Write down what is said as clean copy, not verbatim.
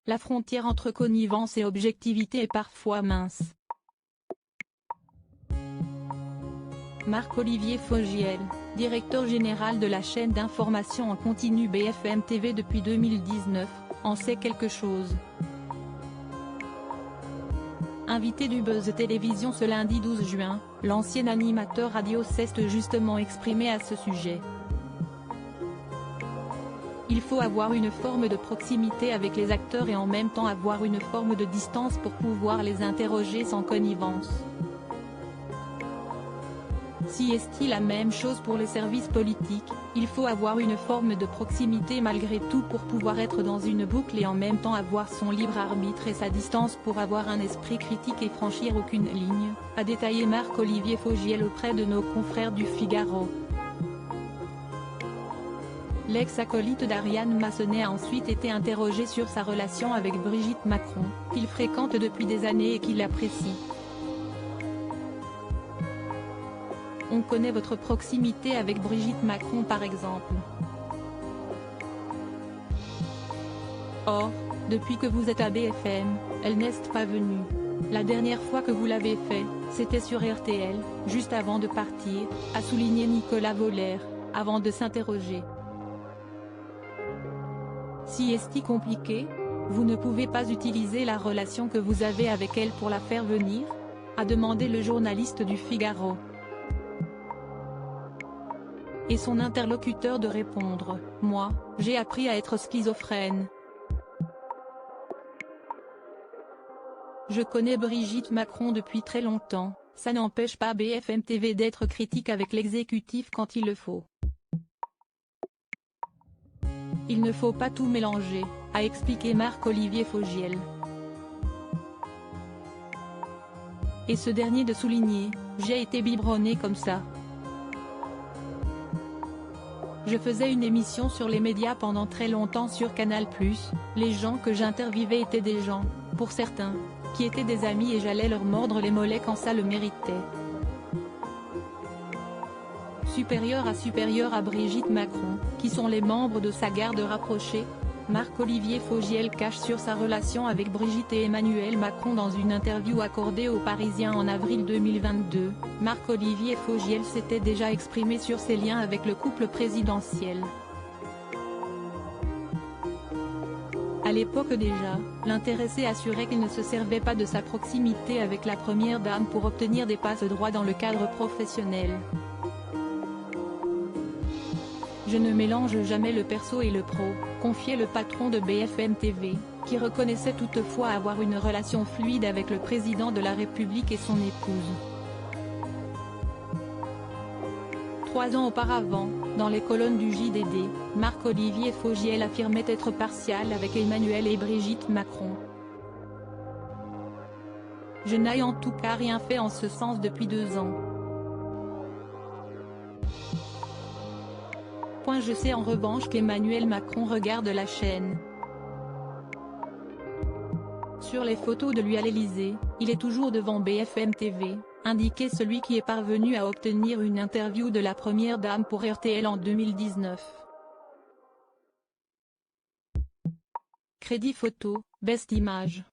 la frontière entre connivence et objectivité est parfois mince. Marc-Olivier Fogiel, directeur général de la chaîne d'information en continu BFM TV depuis 2019, en sait quelque chose. Invité du Buzz Télévision ce lundi 12 juin, l'ancien animateur radio s'est justement exprimé à ce sujet. Il faut avoir une forme de proximité avec les acteurs et en même temps avoir une forme de distance pour pouvoir les interroger sans connivence. Si est-il la même chose pour les services politiques, il faut avoir une forme de proximité malgré tout pour pouvoir être dans une boucle et en même temps avoir son libre arbitre et sa distance pour avoir un esprit critique et franchir aucune ligne, a détaillé Marc-Olivier Fogiel auprès de nos confrères du Figaro. L'ex-acolyte d'Ariane Massonnet a ensuite été interrogé sur sa relation avec Brigitte Macron, qu'il fréquente depuis des années et qu'il apprécie. On connaît votre proximité avec Brigitte Macron par exemple. Or, depuis que vous êtes à BFM, elle n'est pas venue. La dernière fois que vous l'avez fait, c'était sur RTL, juste avant de partir, a souligné Nicolas Voller, avant de s'interroger. Si est-il compliqué, vous ne pouvez pas utiliser la relation que vous avez avec elle pour la faire venir, a demandé le journaliste du Figaro. Et son interlocuteur de répondre, « Moi, j'ai appris à être schizophrène. Je connais Brigitte Macron depuis très longtemps, ça n'empêche pas BFM TV d'être critique avec l'exécutif quand il le faut. Il ne faut pas tout mélanger, a expliqué Marc-Olivier Fogiel. Et ce dernier de souligner, j'ai été biberonné comme ça. Je faisais une émission sur les médias pendant très longtemps sur Canal+, les gens que j'interviewais étaient des gens, pour certains, qui étaient des amis et j'allais leur mordre les mollets quand ça le méritait. Supérieur à Brigitte Macron, qui sont les membres de sa garde rapprochée, Marc-Olivier Fogiel cache sur sa relation avec Brigitte et Emmanuel Macron dans une interview accordée aux Parisiens en avril 2022. Marc-Olivier Fogiel s'était déjà exprimé sur ses liens avec le couple présidentiel. À l'époque déjà, l'intéressé assurait qu'il ne se servait pas de sa proximité avec la première dame pour obtenir des passe-droits dans le cadre professionnel. Je ne mélange jamais le perso et le pro, confiait le patron de BFM TV, qui reconnaissait toutefois avoir une relation fluide avec le président de la République et son épouse. 3 ans auparavant, dans les colonnes du JDD, Marc-Olivier Fogiel affirmait être partial avec Emmanuel et Brigitte Macron. Je n'ai en tout cas rien fait en ce sens depuis 2 ans. Je sais en revanche qu'Emmanuel Macron regarde la chaîne. Sur les photos de lui à l'Élysée, il est toujours devant BFM TV, indiquait celui qui est parvenu à obtenir une interview de la première dame pour RTL en 2019. Crédit photo, Best Image.